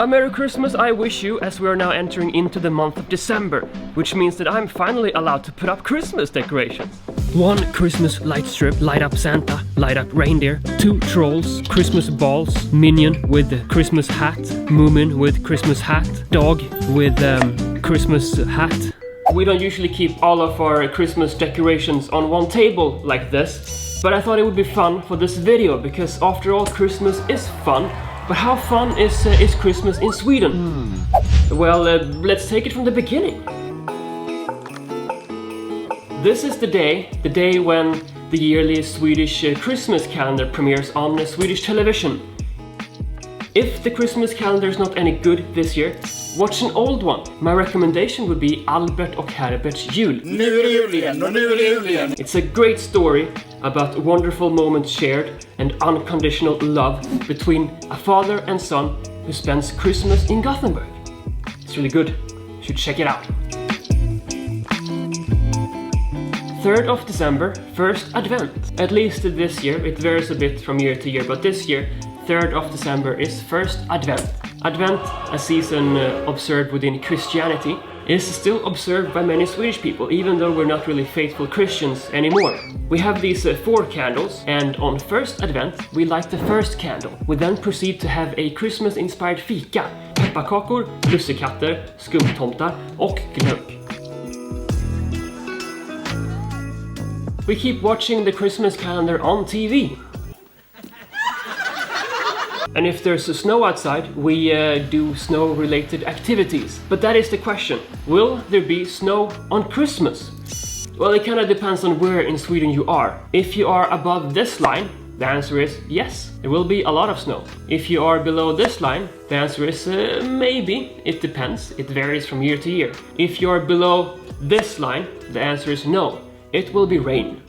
A Merry Christmas I wish you, as we are now entering into the month of December, which means that I'm finally allowed to put up Christmas decorations. 1 Christmas light strip, light up Santa, light up reindeer, 2 trolls, Christmas balls, minion with Christmas hat, Moomin with Christmas hat, dog with Christmas hat. We don't usually keep all of our Christmas decorations on one table like this, but I thought it would be fun for this video because after all, Christmas is fun. But how fun is Christmas in Sweden? Well, let's take it from the beginning. This is the day when the yearly Swedish Christmas calendar premieres on Swedish television. If the Christmas calendar is not any good this year, watch an old one. My recommendation would be Albert och Herberts jul. Nu är det jul igen och nu är det jul igen. It's a great story about wonderful moments shared and unconditional love between a father and son who spends Christmas in Gothenburg. It's really good. You should check it out. 3rd of December, first advent. At least this year, it varies a bit from year to year, but this year, 3rd of December is first advent. Advent, a season observed within Christianity, is still observed by many Swedish people, even though we're not really faithful Christians anymore. We have these 4 candles, and on first advent we light the first candle. We then proceed to have a Christmas-inspired fika, pepparkakor, lussekatter, skumtomtar och glögg. We keep watching the Christmas calendar on TV. And if there's snow outside, we do snow-related activities. But that is the question. Will there be snow on Christmas? Well, it kind of depends on where in Sweden you are. If you are above this line, the answer is yes, there will be a lot of snow. If you are below this line, the answer is maybe. It depends. It varies from year to year. If you are below this line, the answer is no. It will be rain.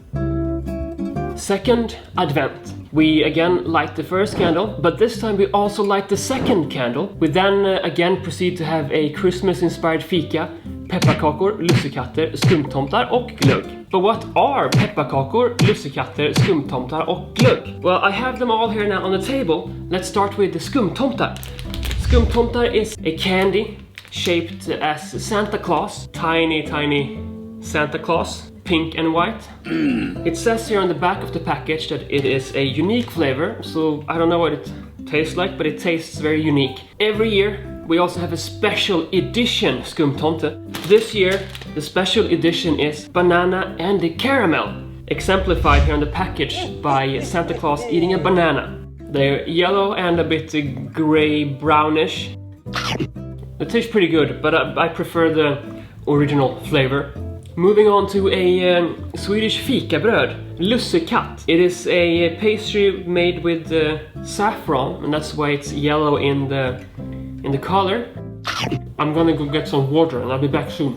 Second advent. We again light the first candle, but this time we also light the second candle. We then again proceed to have a Christmas-inspired fika, pepparkakor, lussekatter, skumtomtar och glögg. But what are pepparkakor, lussekatter, skumtomtar och glögg? Well, I have them all here now on the table. Let's start with the skumtomtar. Skumtomtar is a candy shaped as Santa Claus, tiny Santa Claus. Pink and white. It says here on the back of the package that it is a unique flavor, so I don't know what it tastes like, but it tastes very unique. Every year we also have a special edition skumtomte. This year the special edition is banana and the caramel, exemplified here on the package by Santa Claus eating a banana. They're yellow and a bit gray brownish. It tastes pretty good, but I prefer the original flavor. Moving on to a Swedish fikabröd, lussekatt. It is a pastry made with saffron, and that's why it's yellow in the color. I'm gonna go get some water and I'll be back soon.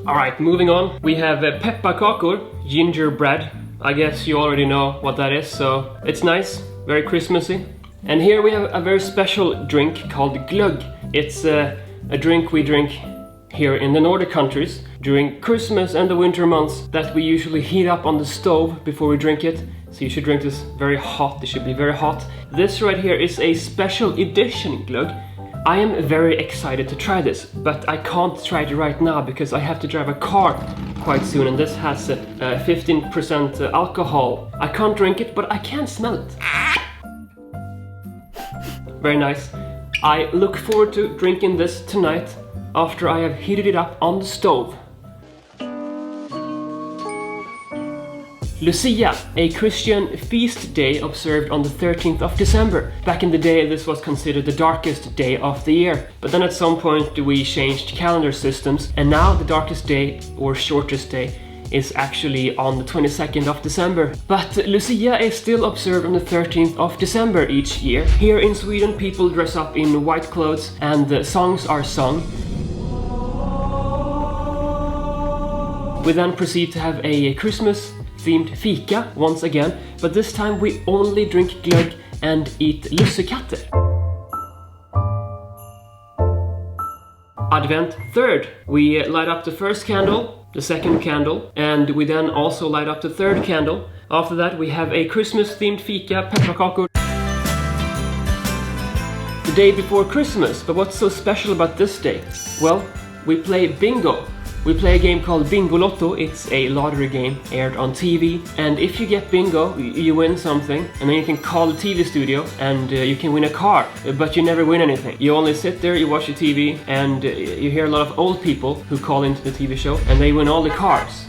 Alright, moving on. We have pepparkakor, gingerbread. I guess you already know what that is, so it's nice, very Christmassy. And here we have a very special drink called glögg. It's a drink we drink here in the Nordic countries during Christmas and the winter months that we usually heat up on the stove before we drink it. So you should drink this very hot. It should be very hot. This right here is a special edition glögg. I am very excited to try this, but I can't try it right now because I have to drive a car quite soon, and this has 15% alcohol. I can't drink it, but I can smell it. Very nice. I look forward to drinking this tonight after I have heated it up on the stove. Lucia, a Christian feast day observed on the 13th of December. Back in the day, this was considered the darkest day of the year. But then at some point we changed calendar systems, and now the darkest day, or shortest day, is actually on the 22nd of December. But Lucia is still observed on the 13th of December each year. Here in Sweden, people dress up in white clothes and songs are sung. We then proceed to have a Christmas-themed fika once again, but this time we only drink glögg and eat lussekatter. Advent 3rd. We light up the first candle, the second candle, and we then also light up the third candle. After that we have a Christmas-themed fika, pepparkakor, the day before Christmas. But what's so special about this day? Well, we play bingo. We play a game called Bingolotto. It's a lottery game aired on TV, and if you get bingo, you win something, and then you can call the TV studio and you can win a car, but you never win anything. You only sit there, you watch the TV, and you hear a lot of old people who call into the TV show, and they win all the cars.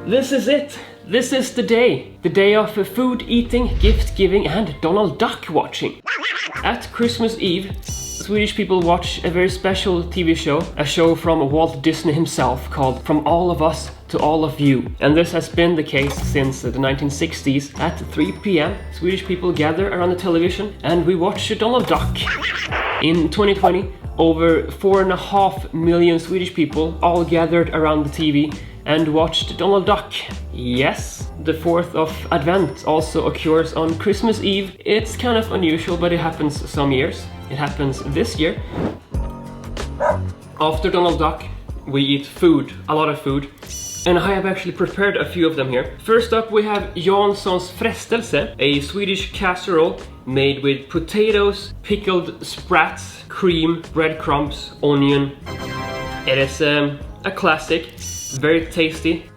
This is it. This is the day of food eating, gift giving, and Donald Duck watching. At Christmas Eve, Swedish people watch a very special TV show, a show from Walt Disney himself called From All of Us to All of You. And this has been the case since the 1960s. At 3 p.m. Swedish people gather around the television and we watch Donald Duck. In 2020, over 4.5 million Swedish people all gathered around the TV and watched Donald Duck. Yes, the 4th of Advent also occurs on Christmas Eve. It's kind of unusual, but it happens some years. It happens this year. After Donald Duck, we eat food, a lot of food. And I have actually prepared a few of them here. First up we have Janssons frestelse, a Swedish casserole made with potatoes, pickled sprats, cream, breadcrumbs, onion. It is a classic, very tasty.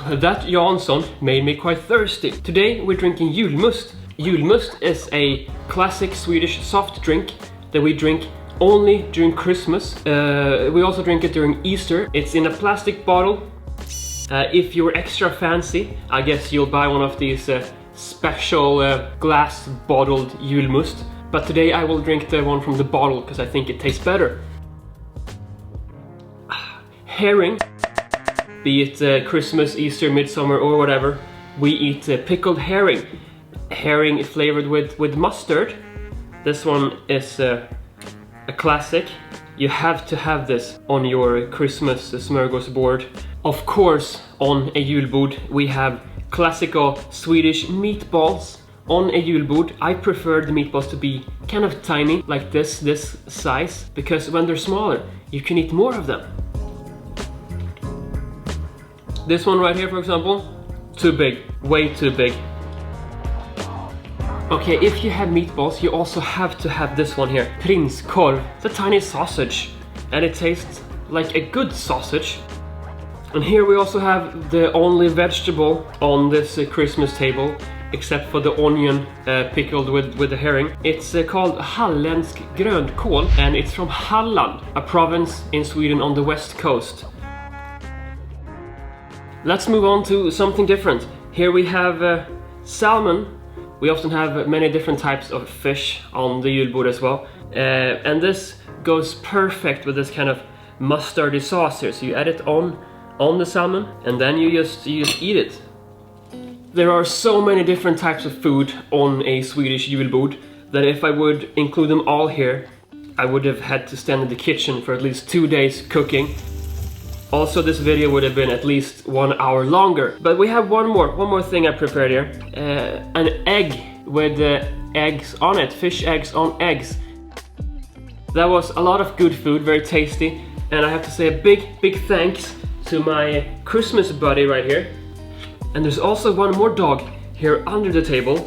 That Jansson made me quite thirsty. Today we're drinking julmust. Julmust is a classic Swedish soft drink that we drink only during Christmas. We also drink it during Easter. It's in a plastic bottle. If you're extra fancy, I guess you'll buy one of these special glass bottled julmust. But today I will drink the one from the bottle because I think it tastes better. Herring. Be it Christmas, Easter, Midsummer or whatever, we eat pickled herring. Herring flavored with mustard. This one is a classic. You have to have this on your Christmas smörgåsbord. Of course, on a julbord we have classical Swedish meatballs. On a julbord, I prefer the meatballs to be kind of tiny, like this size, because when they're smaller, you can eat more of them. This one right here, for example, too big, way too big. Okay, if you have meatballs, you also have to have this one here, prinskorv. It's a tiny sausage, and it tastes like a good sausage. And here we also have the only vegetable on this Christmas table, except for the onion pickled with the herring. It's called halländsk grönkål, and it's from Halland, a province in Sweden on the west coast. Let's move on to something different. Here we have salmon. We often have many different types of fish on the julbord as well. And this goes perfect with this kind of mustardy sauce here. So you add it on the salmon and then you just eat it. There are so many different types of food on a Swedish julbord that if I would include them all here, I would have had to stand in the kitchen for at least 2 days cooking. Also, this video would have been at least 1 hour longer. But we have one more thing I prepared here. An egg with eggs on it, fish eggs on eggs. That was a lot of good food, very tasty. And I have to say a big thanks to my Christmas buddy right here. And there's also one more dog here under the table.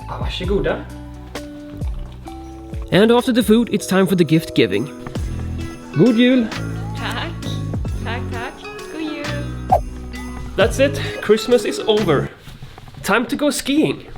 Varsågoda. And after the food, it's time for the gift giving. God jul! Tack. God jul! That's it, Christmas is over. Time to go skiing.